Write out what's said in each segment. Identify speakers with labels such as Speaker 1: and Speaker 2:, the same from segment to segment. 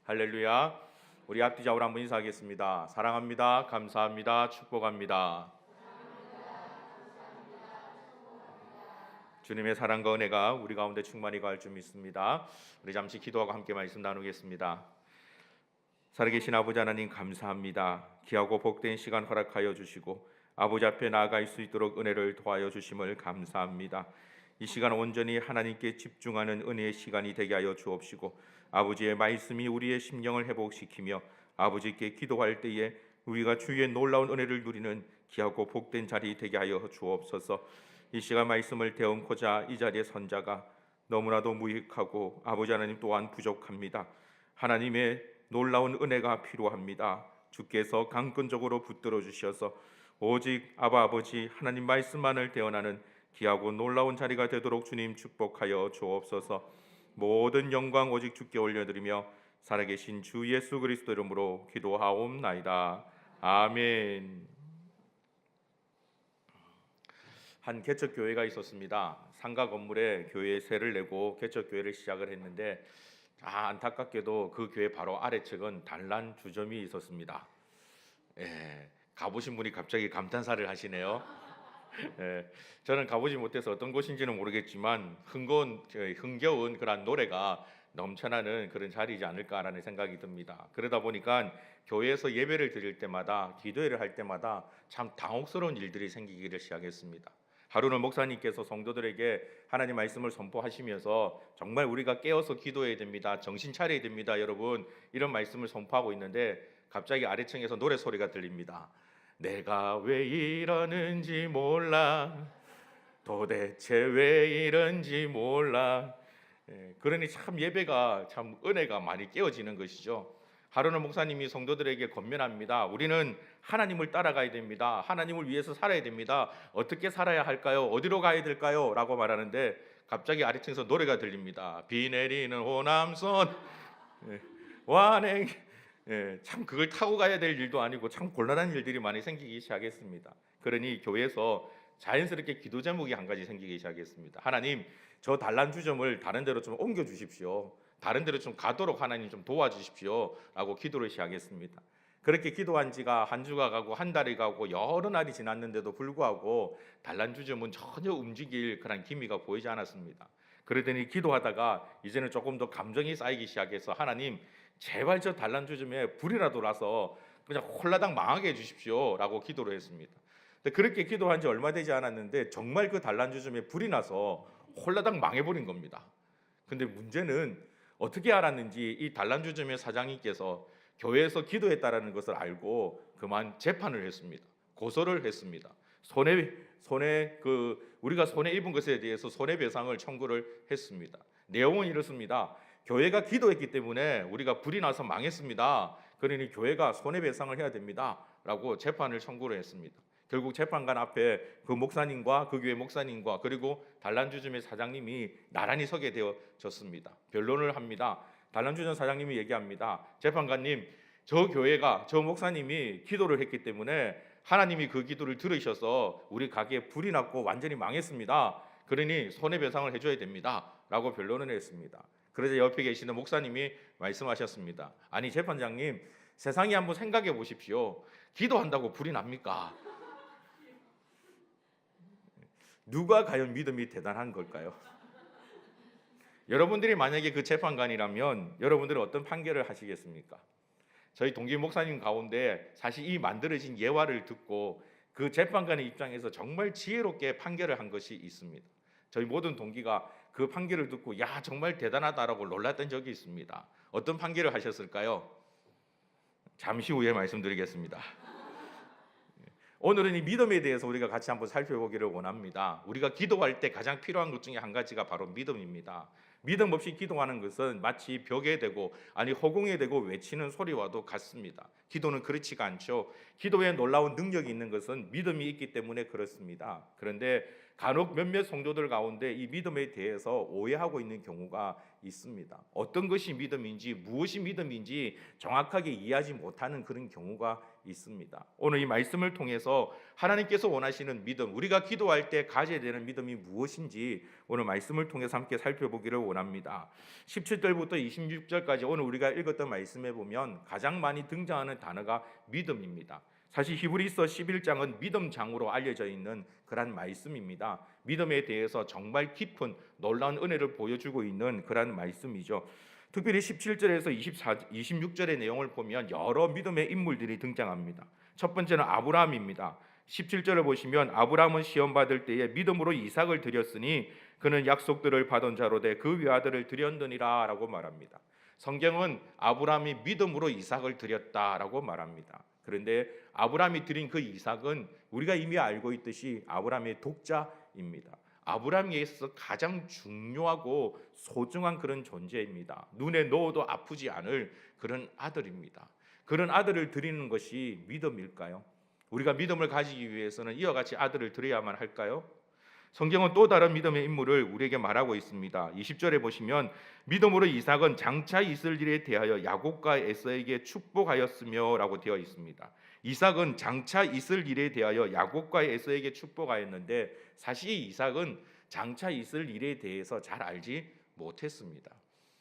Speaker 1: 할렐루야. 우리 앞뒤 좌우로 한번 인사하겠습니다. 사랑합니다. 감사합니다. 축복합니다. 주님의 사랑과 은혜가 우리 가운데 충만히 가할 줄 믿습니다. 우리 잠시 기도하고 함께 말씀 나누겠습니다. 살아계신 아버지 하나님 감사합니다. 귀하고 복된 시간 허락하여 주시고 아버지 앞에 나아갈 수 있도록 은혜를 도하여 주심을 감사합니다. 이 시간 온전히 하나님께 집중하는 은혜의 시간이 되게 하여 주옵시고 아버지의 말씀이 우리의 심령을 회복시키며 아버지께 기도할 때에 우리가 주의 놀라운 은혜를 누리는 귀하고 복된 자리 되게 하여 주옵소서. 이 시간 말씀을 대언고자 이 자리에 선 자가 너무나도 무익하고 아버지 하나님 또한 부족합니다. 하나님의 놀라운 은혜가 필요합니다. 주께서 강권적으로 붙들어 주셔서 오직 아버지 하나님 말씀만을 대언하는 귀하고 놀라운 자리가 되도록 주님 축복하여 주옵소서. 모든 영광 오직 주께 올려드리며 살아계신 주 예수 그리스도 이름으로 기도하옵나이다. 아멘. 한 개척교회가 있었습니다. 상가 건물에 교회에 세를 내고 개척교회를 시작을 했는데 안타깝게도 그 교회 바로 아래측은 단란 주점이 있었습니다. 가보신 분이 갑자기 감탄사를 하시네요. 저는 가보지 못해서 어떤 곳인지는 모르겠지만 흥겨운 그런 노래가 넘쳐나는 그런 자리이지 않을까라는 생각이 듭니다. 그러다 보니까 교회에서 예배를 드릴 때마다 기도회를 할 때마다 참 당혹스러운 일들이 생기기를 시작했습니다. 하루는 목사님께서 성도들에게 하나님 말씀을 선포하시면서 정말 우리가 깨어서 기도해야 됩니다. 정신 차려야 됩니다. 여러분 이런 말씀을 선포하고 있는데 갑자기 아래층에서 노래 소리가 들립니다. 내가 왜 이러는지 몰라 도대체 왜 이런지 몰라. 그러니 참 예배가 참 은혜가 많이 깨어지는 것이죠. 하루는 목사님이 성도들에게 권면합니다. 우리는 하나님을 따라가야 됩니다. 하나님을 위해서 살아야 됩니다. 어떻게 살아야 할까요? 어디로 가야 될까요? 라고 말하는데 갑자기 아래층에서 노래가 들립니다. 비 내리는 호남선 완행. 참 그걸 타고 가야 될 일도 아니고 참 곤란한 일들이 많이 생기기 시작했습니다. 그러니 교회에서 자연스럽게 기도 제목이 한 가지 생기기 시작했습니다. 하나님, 저 단란주점을 다른 데로 좀 옮겨 주십시오. 다른 데로 좀 가도록 하나님 좀 도와주십시오. 라고 기도를 시작했습니다. 그렇게 기도한 지가 한 주가 가고 한 달이 가고 여러 날이 지났는데도 불구하고 단란주점은 전혀 움직일 그런 기미가 보이지 않았습니다. 그러더니 기도하다가 이제는 조금 더 감정이 쌓이기 시작해서 하나님, 제발 저 단란주점에 불이라도 나서 그냥 홀라당 망하게 해주십시오. 라고 기도를 했습니다. 그렇게 기도한 지 얼마 되지 않았는데 정말 그 단란주점에 불이 나서 홀라당 망해버린 겁니다. 근데 문제는 어떻게 알았는지 이 단란주점의 사장님께서 교회에서 기도했다라는 것을 알고 그만 재판을 했습니다. 고소를 했습니다. 우리가 손해 입은 것에 대해서 손해배상을 청구를 했습니다. 내용은 이렇습니다. 교회가 기도했기 때문에 우리가 불이 나서 망했습니다. 그러니 교회가 손해배상을 해야 됩니다. 라고 재판을 청구를 했습니다. 결국 재판관 앞에 그 목사님과 그 교회 목사님과 그리고 단란주점의 사장님이 나란히 서게 되어졌습니다. 변론을 합니다. 단란주점 사장님이 얘기합니다. 재판관님, 저 교회가 저 목사님이 기도를 했기 때문에 하나님이 그 기도를 들으셔서 우리 가게에 불이 났고 완전히 망했습니다. 그러니 손해배상을 해줘야 됩니다. 라고 변론을 했습니다. 그러자 옆에 계시는 목사님이 말씀하셨습니다. 아니 재판장님, 세상에 한번 생각해 보십시오. 기도한다고 불이 납니까? 누가 과연 믿음이 대단한 걸까요? 여러분들이 만약에 그 재판관이라면 여러분들은 어떤 판결을 하시겠습니까? 저희 동기 목사님 가운데 사실 이 만들어진 예화를 듣고 그 재판관의 입장에서 정말 지혜롭게 판결을 한 것이 있습니다. 저희 모든 동기가 그 판결을 듣고 야 정말 대단하다라고 놀랐던 적이 있습니다. 어떤 판결을 하셨을까요? 잠시 후에 말씀드리겠습니다. 오늘은 이 믿음에 대해서 우리가 같이 한번 살펴보기를 원합니다. 우리가 기도할 때 가장 필요한 것 중에 한 가지가 바로 믿음입니다. 믿음 없이 기도하는 것은 마치 벽에 대고 허공에 대고 외치는 소리와도 같습니다. 기도는 그렇지가 않죠. 기도에 놀라운 능력이 있는 것은 믿음이 있기 때문에 그렇습니다. 그런데 간혹 몇몇 성도들 가운데 이 믿음에 대해서 오해하고 있는 경우가 있습니다. 어떤 것이 믿음인지, 무엇이 믿음인지 정확하게 이해하지 못하는 그런 경우가 있습니다. 오늘 이 말씀을 통해서 하나님께서 원하시는 믿음, 우리가 기도할 때 가져야 되는 믿음이 무엇인지 오늘 말씀을 통해서 함께 살펴보기를 원합니다. 17절부터 26절까지 오늘 우리가 읽었던 말씀에 보면 가장 많이 등장하는 단어가 믿음입니다. 사실 히브리서 11장은 믿음장으로 알려져 있는 그런 말씀입니다. 믿음에 대해서 정말 깊은 놀라운 은혜를 보여주고 있는 그런 말씀이죠. 특별히 17절에서 26절의 내용을 보면 여러 믿음의 인물들이 등장합니다. 첫 번째는 아브라함입니다. 17절을 보시면 아브라함은 시험받을 때에 믿음으로 이삭을 드렸으니 그는 약속들을 받은 자로 돼 그 외아들을 드렸느니라 라고 말합니다. 성경은 아브라함이 믿음으로 이삭을 드렸다라고 말합니다. 그런데 아브라함이 드린 그 이삭은 우리가 이미 알고 있듯이 아브라함의 독자입니다. 아브라함에 있어서 가장 중요하고 소중한 그런 존재입니다. 눈에 넣어도 아프지 않을 그런 아들입니다. 그런 아들을 드리는 것이 믿음일까요? 우리가 믿음을 가지기 위해서는 이와 같이 아들을 드려야만 할까요? 성경은 또 다른 믿음의 인물을 우리에게 말하고 있습니다. 20절에 보시면 믿음으로 이삭은 장차 있을 일에 대하여 야곱과 에서에게 축복하였으며 라고 되어 있습니다. 이삭은 장차 있을 일에 대하여 야곱과 에서에게 축복하였는데 사실 이삭은 장차 있을 일에 대해서 잘 알지 못했습니다.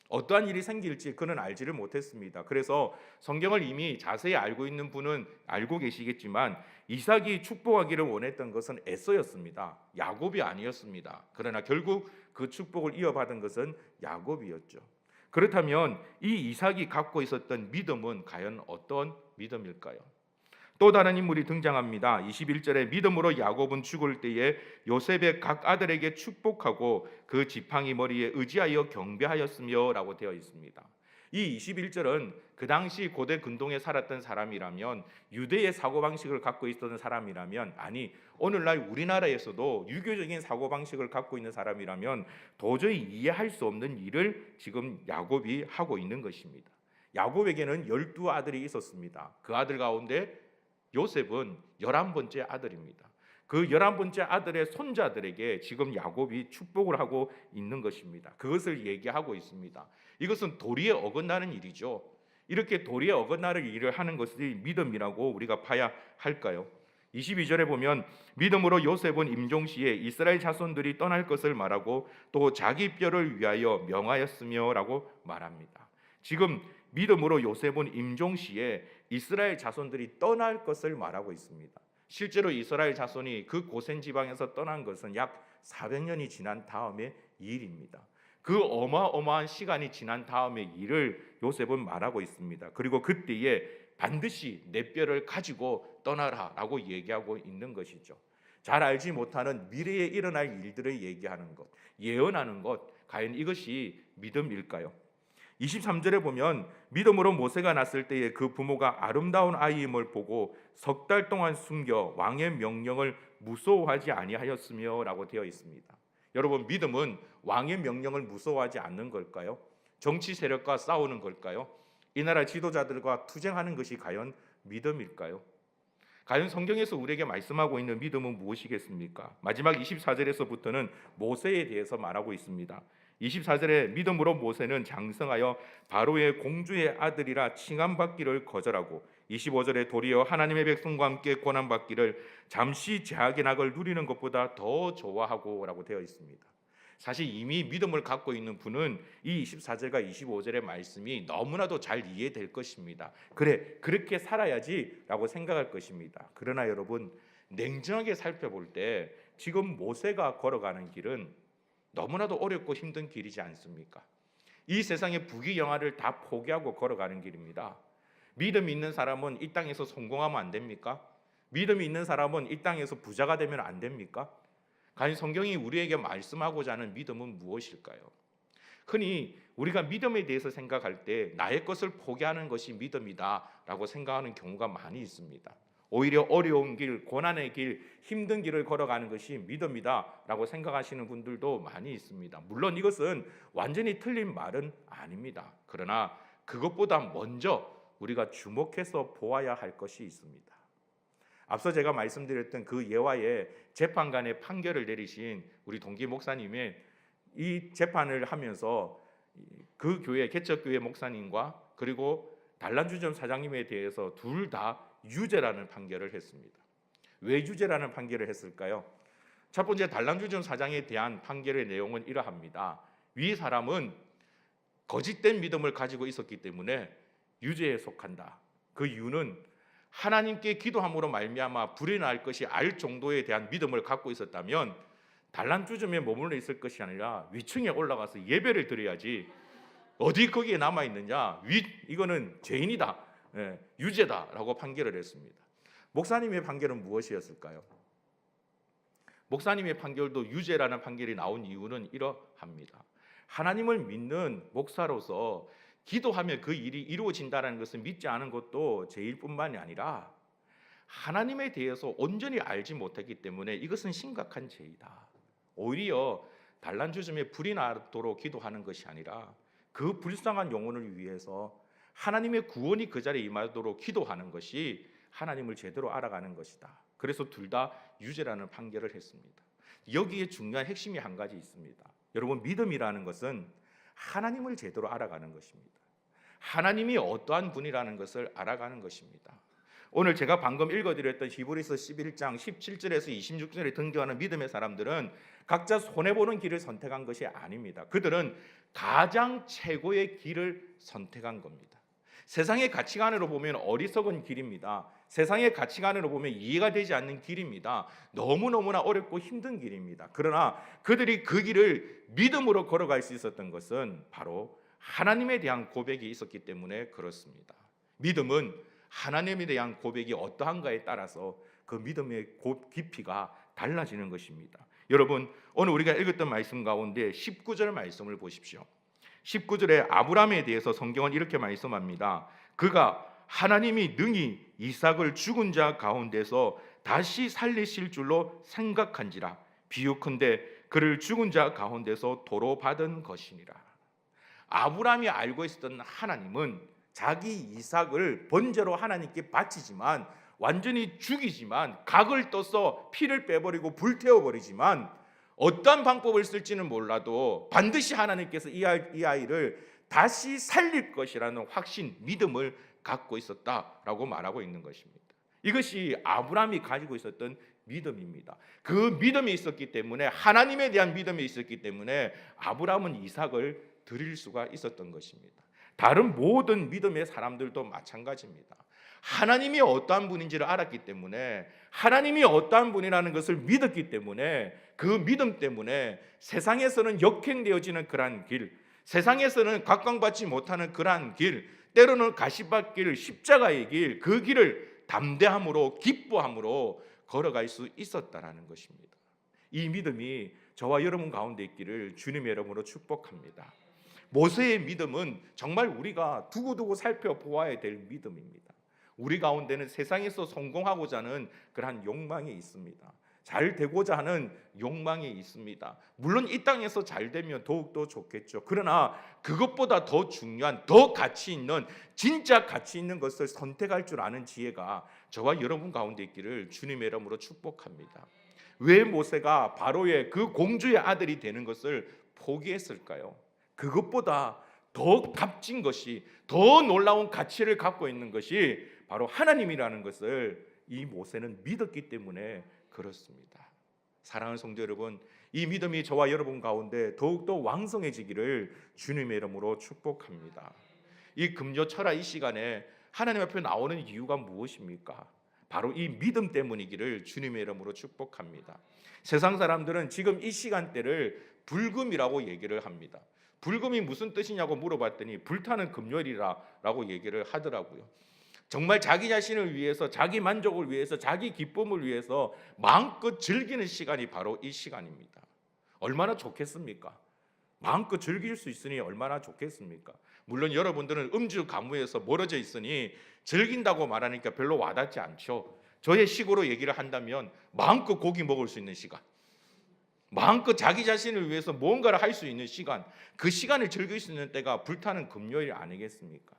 Speaker 1: 어떠한 일이 생길지 그는 알지를 못했습니다. 그래서 성경을 이미 자세히 알고 있는 분은 알고 계시겠지만 이삭이 축복하기를 원했던 것은 에서였습니다. 야곱이 아니었습니다. 그러나 결국 그 축복을 이어받은 것은 야곱이었죠. 그렇다면 이 이삭이 갖고 있었던 믿음은 과연 어떤 믿음일까요? 또 다른 인물이 등장합니다. 21절에 믿음으로 야곱은 죽을 때에 요셉의 각 아들에게 축복하고 그 지팡이 머리에 의지하여 경배하였으며 라고 되어 있습니다. 이 21절은 그 당시 고대 근동에 살았던 사람이라면, 유대의 사고방식을 갖고 있었던 사람이라면, 아니 오늘날 우리나라에서도 유교적인 사고방식을 갖고 있는 사람이라면 도저히 이해할 수 없는 일을 지금 야곱이 하고 있는 것입니다. 야곱에게는 12아들이 있었습니다. 그 아들 가운데 요셉은 11번째 아들입니다. 그 11번째 아들의 손자들에게 지금 야곱이 축복을 하고 있는 것입니다. 그것을 얘기하고 있습니다. 이것은 도리에 어긋나는 일이죠. 이렇게 도리에 어긋나는 일을 하는 것이 믿음이라고 우리가 봐야 할까요? 22절에 보면 믿음으로 요셉은 임종시에 이스라엘 자손들이 떠날 것을 말하고 또 자기 뼈를 위하여 명하였으며 라고 말합니다. 지금 믿음으로 요셉은 임종시에 이스라엘 자손들이 떠날 것을 말하고 있습니다. 실제로 이스라엘 자손이 그 고센 지방에서 떠난 것은 약 400년이 지난 다음의 일입니다. 그 어마어마한 시간이 지난 다음의 일을 요셉은 말하고 있습니다. 그리고 그때에 반드시 내 뼈를 가지고 떠나라라고 얘기하고 있는 것이죠. 잘 알지 못하는 미래에 일어날 일들을 얘기하는 것, 예언하는 것, 과연 이것이 믿음일까요? 23절에 보면 믿음으로 모세가 났을 때에 그 부모가 아름다운 아이임을 보고 석 달 동안 숨겨 왕의 명령을 무서워하지 아니하였으며 라고 되어 있습니다. 여러분, 믿음은 왕의 명령을 무서워하지 않는 걸까요? 정치 세력과 싸우는 걸까요? 이 나라 지도자들과 투쟁하는 것이 과연 믿음일까요? 과연 성경에서 우리에게 말씀하고 있는 믿음은 무엇이겠습니까? 마지막 24절에서부터는 모세에 대해서 말하고 있습니다. 24절에 믿음으로 모세는 장성하여 바로의 공주의 아들이라 칭함받기를 거절하고 25절에 도리어 하나님의 백성과 함께 고난받기를 잠시 제약의 낙을 누리는 것보다 더 좋아하고 라고 되어 있습니다. 사실 이미 믿음을 갖고 있는 분은 이 24절과 25절의 말씀이 너무나도 잘 이해될 것입니다. 그래, 그렇게 살아야지 라고 생각할 것입니다. 그러나 여러분, 냉정하게 살펴볼 때 지금 모세가 걸어가는 길은 너무나도 어렵고 힘든 길이지 않습니까? 이 세상의 부귀영화를 다 포기하고 걸어가는 길입니다. 믿음이 있는 사람은 이 땅에서 성공하면 안 됩니까? 믿음이 있는 사람은 이 땅에서 부자가 되면 안 됩니까? 과연 성경이 우리에게 말씀하고자 하는 믿음은 무엇일까요? 흔히 우리가 믿음에 대해서 생각할 때 나의 것을 포기하는 것이 믿음이다라고 생각하는 경우가 많이 있습니다. 오히려 어려운 길, 고난의 길, 힘든 길을 걸어가는 것이 믿음이다라고 생각하시는 분들도 많이 있습니다. 물론 이것은 완전히 틀린 말은 아닙니다. 그러나 그것보다 먼저 우리가 주목해서 보아야 할 것이 있습니다. 앞서 제가 말씀드렸던 그 예화의 재판관의 판결을 내리신 우리 동기 목사님의 이 재판을 하면서 그 교회 개척교회 목사님과 그리고 단란주점 사장님에 대해서 둘 다 유죄라는 판결을 했습니다. 왜 유죄라는 판결을 했을까요? 첫 번째, 단란주점 사장에 대한 판결의 내용은 이러합니다. 위 사람은 거짓된 믿음을 가지고 있었기 때문에 유죄에 속한다. 그 이유는 하나님께 기도함으로 말미암아 불이 날 것이 알 정도에 대한 믿음을 갖고 있었다면 단란주점에 머물러 있을 것이 아니라 위층에 올라가서 예배를 드려야지 어디 거기에 남아 있느냐. 이거는 죄인이다, 유죄다라고 판결을 했습니다. 목사님의 판결은 무엇이었을까요? 목사님의 판결도 유죄라는 판결이 나온 이유는 이러합니다. 하나님을 믿는 목사로서 기도하면 그 일이 이루어진다는 것을 믿지 않은 것도 죄일뿐만이 아니라 하나님에 대해서 온전히 알지 못했기 때문에 이것은 심각한 죄이다. 오히려 단란주점에 불이 나도록 기도하는 것이 아니라 그 불쌍한 영혼을 위해서 하나님의 구원이 그 자리에 임하도록 기도하는 것이 하나님을 제대로 알아가는 것이다. 그래서 둘 다 유죄라는 판결을 했습니다. 여기에 중요한 핵심이 한 가지 있습니다. 여러분, 믿음이라는 것은 하나님을 제대로 알아가는 것입니다. 하나님이 어떠한 분이라는 것을 알아가는 것입니다. 오늘 제가 방금 읽어드렸던 히브리서 11장 17절에서 26절에 등장하는 믿음의 사람들은 각자 손해보는 길을 선택한 것이 아닙니다. 그들은 가장 최고의 길을 선택한 겁니다. 세상의 가치관으로 보면 어리석은 길입니다. 세상의 가치관으로 보면 이해가 되지 않는 길입니다. 너무너무나 어렵고 힘든 길입니다. 그러나 그들이 그 길을 믿음으로 걸어갈 수 있었던 것은 바로 하나님에 대한 고백이 있었기 때문에 그렇습니다. 믿음은 하나님에 대한 고백이 어떠한가에 따라서 그 믿음의 깊이가 달라지는 것입니다. 여러분, 오늘 우리가 읽었던 말씀 가운데 19절 말씀을 보십시오. 19절에 아브라함에 대해서 성경은 이렇게 말씀합니다. 그가 하나님이 능히 이삭을 죽은 자 가운데서 다시 살리실 줄로 생각한지라 비유컨대 그를 죽은 자 가운데서 도로 받은 것이니라. 아브라함이 알고 있었던 하나님은 자기 이삭을 번제로 하나님께 바치지만 완전히 죽이지만 각을 떠서 피를 빼버리고 불태워버리지만 어떤 방법을 쓸지는 몰라도 반드시 하나님께서 이 아이를 다시 살릴 것이라는 확신, 믿음을 갖고 있었다라고 말하고 있는 것입니다. 이것이 아브라함이 가지고 있었던 믿음입니다. 그 믿음이 있었기 때문에, 하나님에 대한 믿음이 있었기 때문에 아브라함은 이삭을 드릴 수가 있었던 것입니다. 다른 모든 믿음의 사람들도 마찬가지입니다. 하나님이 어떠한 분인지를 알았기 때문에, 하나님이 어떠한 분이라는 것을 믿었기 때문에, 그 믿음 때문에 세상에서는 역행되어지는 그러한 길, 세상에서는 각광받지 못하는 그러한 길, 때로는 가시밭길, 십자가의 길, 그 길을 담대함으로 기뻐함으로 걸어갈 수 있었다라는 것입니다. 이 믿음이 저와 여러분 가운데 있기를 주님의 이름으로 축복합니다. 모세의 믿음은 정말 우리가 두고두고 살펴보아야 될 믿음입니다. 우리 가운데는 세상에서 성공하고자 하는 그러한 욕망이 있습니다. 잘 되고자 하는 욕망이 있습니다. 물론 이 땅에서 잘 되면 더욱더 좋겠죠. 그러나 그것보다 더 중요한, 더 가치 있는, 진짜 가치 있는 것을 선택할 줄 아는 지혜가 저와 여러분 가운데 있기를 주님의 이름으로 축복합니다. 왜 모세가 바로의 그 공주의 아들이 되는 것을 포기했을까요? 그것보다 더 값진 것이, 더 놀라운 가치를 갖고 있는 것이 바로 하나님이라는 것을 이 모세는 믿었기 때문에 그렇습니다. 사랑하는 성도 여러분, 이 믿음이 저와 여러분 가운데 더욱더 왕성해지기를 주님의 이름으로 축복합니다. 이 금요철야 이 시간에 하나님 앞에 나오는 이유가 무엇입니까? 바로 이 믿음 때문이기를 주님의 이름으로 축복합니다. 세상 사람들은 지금 이 시간대를 불금이라고 얘기를 합니다. 불금이 무슨 뜻이냐고 물어봤더니 불타는 금요일이라고 얘기를 하더라고요. 정말 자기 자신을 위해서, 자기 만족을 위해서, 자기 기쁨을 위해서 마음껏 즐기는 시간이 바로 이 시간입니다. 얼마나 좋겠습니까? 마음껏 즐길 수 있으니 얼마나 좋겠습니까? 물론 여러분들은 음주 가무에서 멀어져 있으니 즐긴다고 말하니까 별로 와닿지 않죠. 저의 식으로 얘기를 한다면 마음껏 고기 먹을 수 있는 시간, 마음껏 자기 자신을 위해서 무언가를 할 수 있는 시간, 그 시간을 즐길 수 있는 때가 불타는 금요일 아니겠습니까?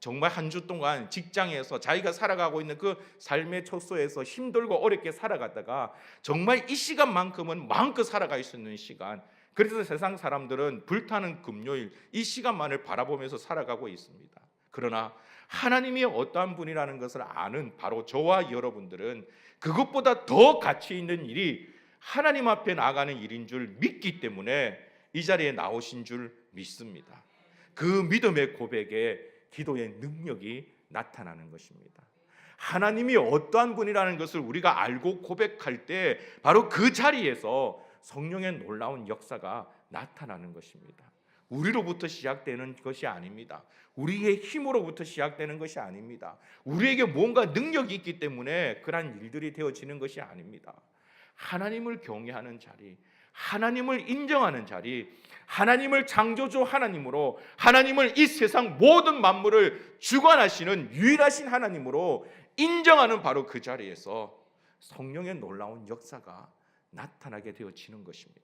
Speaker 1: 정말 한 주 동안 직장에서 자기가 살아가고 있는 그 삶의 초소에서 힘들고 어렵게 살아가다가 정말 이 시간만큼은 마음껏 살아갈 수 있는 시간, 그래서 세상 사람들은 불타는 금요일 이 시간만을 바라보면서 살아가고 있습니다. 그러나 하나님이 어떠한 분이라는 것을 아는 바로 저와 여러분들은 그것보다 더 가치 있는 일이 하나님 앞에 나아가는 일인 줄 믿기 때문에 이 자리에 나오신 줄 믿습니다. 그 믿음의 고백에 기도의 능력이 나타나는 것입니다. 하나님이 어떠한 분이라는 것을 우리가 알고 고백할 때 바로 그 자리에서 성령의 놀라운 역사가 나타나는 것입니다. 우리로부터 시작되는 것이 아닙니다. 우리의 힘으로부터 시작되는 것이 아닙니다. 우리에게 뭔가 능력이 있기 때문에 그러한 일들이 되어지는 것이 아닙니다. 하나님을 경외하는 자리, 하나님을 인정하는 자리, 하나님을 창조주 하나님으로, 하나님을 이 세상 모든 만물을 주관하시는 유일하신 하나님으로 인정하는 바로 그 자리에서 성령의 놀라운 역사가 나타나게 되어지는 것입니다.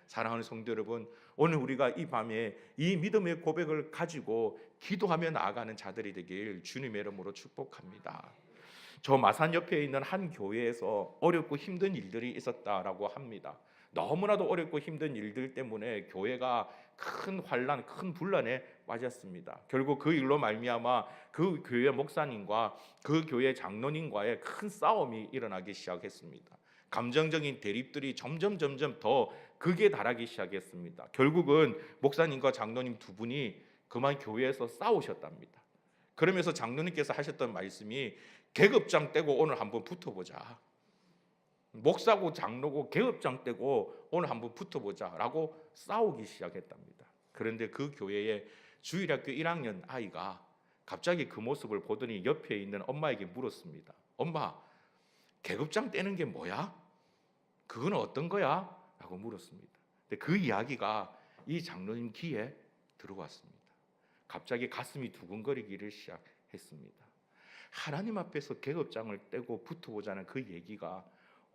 Speaker 1: 사랑하는 성도 여러분, 오늘 우리가 이 밤에 이 믿음의 고백을 가지고 기도하며 나아가는 자들이 되길 주님의 이름으로 축복합니다. 저 마산 옆에 있는 한 교회에서 어렵고 힘든 일들이 있었다라고 합니다. 너무나도 어렵고 힘든 일들 때문에 교회가 큰 환란, 큰 분란에 빠졌습니다. 결국 그 일로 말미암아 그 교회 목사님과 그 교회 장로님과의 큰 싸움이 일어나기 시작했습니다. 감정적인 대립들이 점점 더 극에 달하기 시작했습니다. 결국은 목사님과 장로님 두 분이 그만 교회에서 싸우셨답니다. 그러면서 장로님께서 하셨던 말씀이 계급장 떼고 오늘 한번 붙어보자. 목사고 장로고 계급장 떼고 오늘 한번 붙어보자라고 싸우기 시작했답니다. 그런데 그 교회의 주일학교 1학년 아이가 갑자기 그 모습을 보더니 옆에 있는 엄마에게 물었습니다. 엄마, 계급장 떼는 게 뭐야? 그건 어떤 거야? 라고 물었습니다. 근데 그 이야기가 이 장로님 귀에 들어왔습니다. 갑자기 가슴이 두근거리기를 시작했습니다. 하나님 앞에서 계급장을 떼고 붙어보자는 그 얘기가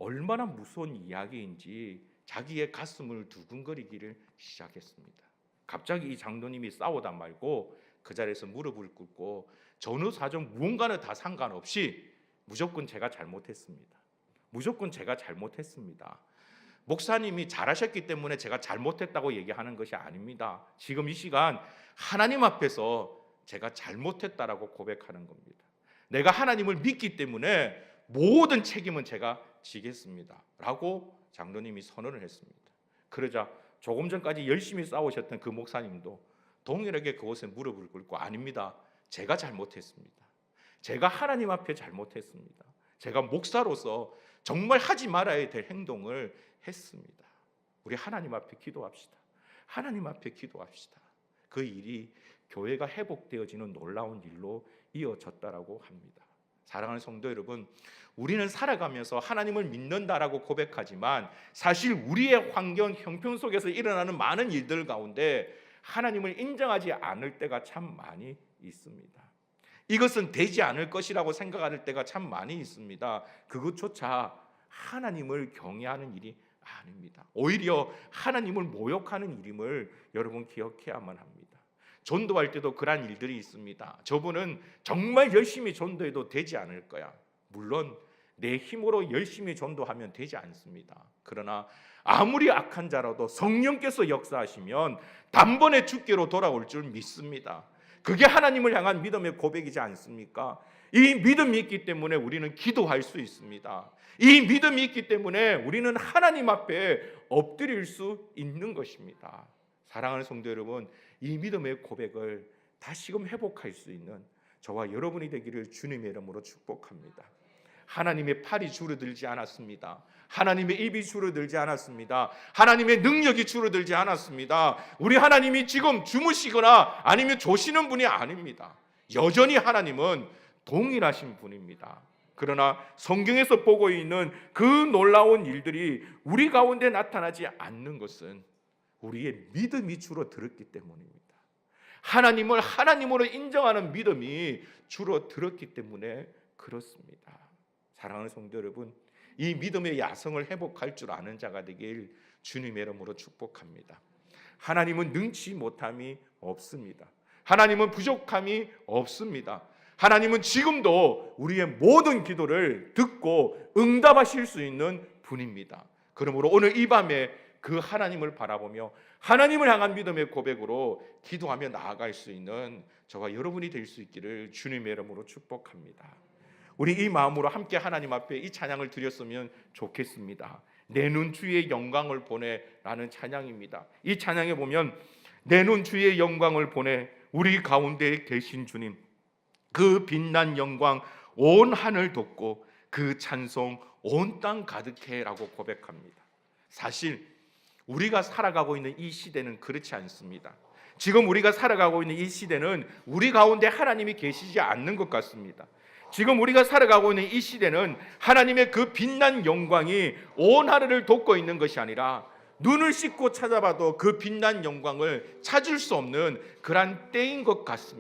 Speaker 1: 얼마나 무서운 이야기인지 자기의 가슴을 두근거리기를 시작했습니다. 갑자기 이 장로님이 싸우다 말고 그 자리에서 무릎을 꿇고 전후 사정 무언가는 다 상관없이 무조건 제가 잘못했습니다. 무조건 제가 잘못했습니다. 목사님이 잘하셨기 때문에 제가 잘못했다고 얘기하는 것이 아닙니다. 지금 이 시간 하나님 앞에서 제가 잘못했다라고 고백하는 겁니다. 내가 하나님을 믿기 때문에 모든 책임은 제가 지겠습니다 라고 장로님이 선언을 했습니다. 그러자 조금 전까지 열심히 싸우셨던 그 목사님도 동일하게 그곳에 무릎을 꿇고 아닙니다. 제가 잘못했습니다. 제가 하나님 앞에 잘못했습니다. 제가 목사로서 정말 하지 말아야 될 행동을 했습니다. 우리 하나님 앞에 기도합시다. 하나님 앞에 기도합시다. 그 일이 교회가 회복되어지는 놀라운 일로 이어졌다라고 합니다. 사랑하는 성도 여러분, 우리는 살아가면서 하나님을 믿는다라고 고백하지만 사실 우리의 환경, 형편 속에서 일어나는 많은 일들 가운데 하나님을 인정하지 않을 때가 참 많이 있습니다. 이것은 되지 않을 것이라고 생각할 때가 참 많이 있습니다. 그것조차 하나님을 경외하는 일이 아닙니다. 오히려 하나님을 모욕하는 일임을 여러분 기억해야만 합니다. 전도할 때도 그런 일들이 있습니다. 저분은 정말 열심히 전도해도 되지 않을 거야. 물론 내 힘으로 열심히 전도하면 되지 않습니다. 그러나 아무리 악한 자라도 성령께서 역사하시면 단번에 주께로 돌아올 줄 믿습니다. 그게 하나님을 향한 믿음의 고백이지 않습니까? 이 믿음이 있기 때문에 우리는 기도할 수 있습니다. 이 믿음이 있기 때문에 우리는 하나님 앞에 엎드릴 수 있는 것입니다. 사랑하는 성도 여러분, 이 믿음의 고백을 다시금 회복할 수 있는 저와 여러분이 되기를 주님의 이름으로 축복합니다. 하나님의 팔이 줄어들지 않았습니다. 하나님의 입이 줄어들지 않았습니다. 하나님의 능력이 줄어들지 않았습니다. 우리 하나님이 지금 주무시거나 아니면 조시는 분이 아닙니다. 여전히 하나님은 동일하신 분입니다. 그러나 성경에서 보고 있는 그 놀라운 일들이 우리 가운데 나타나지 않는 것은 우리의 믿음이 줄어들었기 때문입니다. 하나님을 하나님으로 인정하는 믿음이 줄어들었기 때문에 그렇습니다. 사랑하는 성도 여러분, 이 믿음의 야성을 회복할 줄 아는 자가 되길 주님의 이름으로 축복합니다. 하나님은 능치 못함이 없습니다.
Speaker 2: 하나님은 부족함이 없습니다. 하나님은 지금도 우리의 모든 기도를 듣고 응답하실 수 있는 분입니다. 그러므로 오늘 이 밤에 그 하나님을 바라보며 하나님을 향한 믿음의 고백으로 기도하며 나아갈 수 있는 저와 여러분이 될 수 있기를 주님의 이름으로 축복합니다. 우리 이 마음으로 함께 하나님 앞에 이 찬양을 드렸으면 좋겠습니다. 내 눈 주의 영광을 보내라는 찬양입니다. 이 찬양에 보면 내 눈 주의 영광을 보내 우리 가운데 계신 주님, 그 빛난 영광 온 하늘 돋고 그 찬송 온 땅 가득해라고 고백합니다. 사실 우리가 살아가고 있는 이 시대는 그렇지 않습니다. 지금 우리가 살아가고 있는 이 시대는 우리 가운데 하나님이 계시지 않는 것 같습니다. 지금 우리가 살아가고 있는 이 시대는 하나님의 그 빛난 영광이 온 하늘을 돋고 있는 것이 아니라 눈을 씻고 찾아봐도 그 빛난 영광을 찾을 수 없는 그러한 때인 것 같습니다.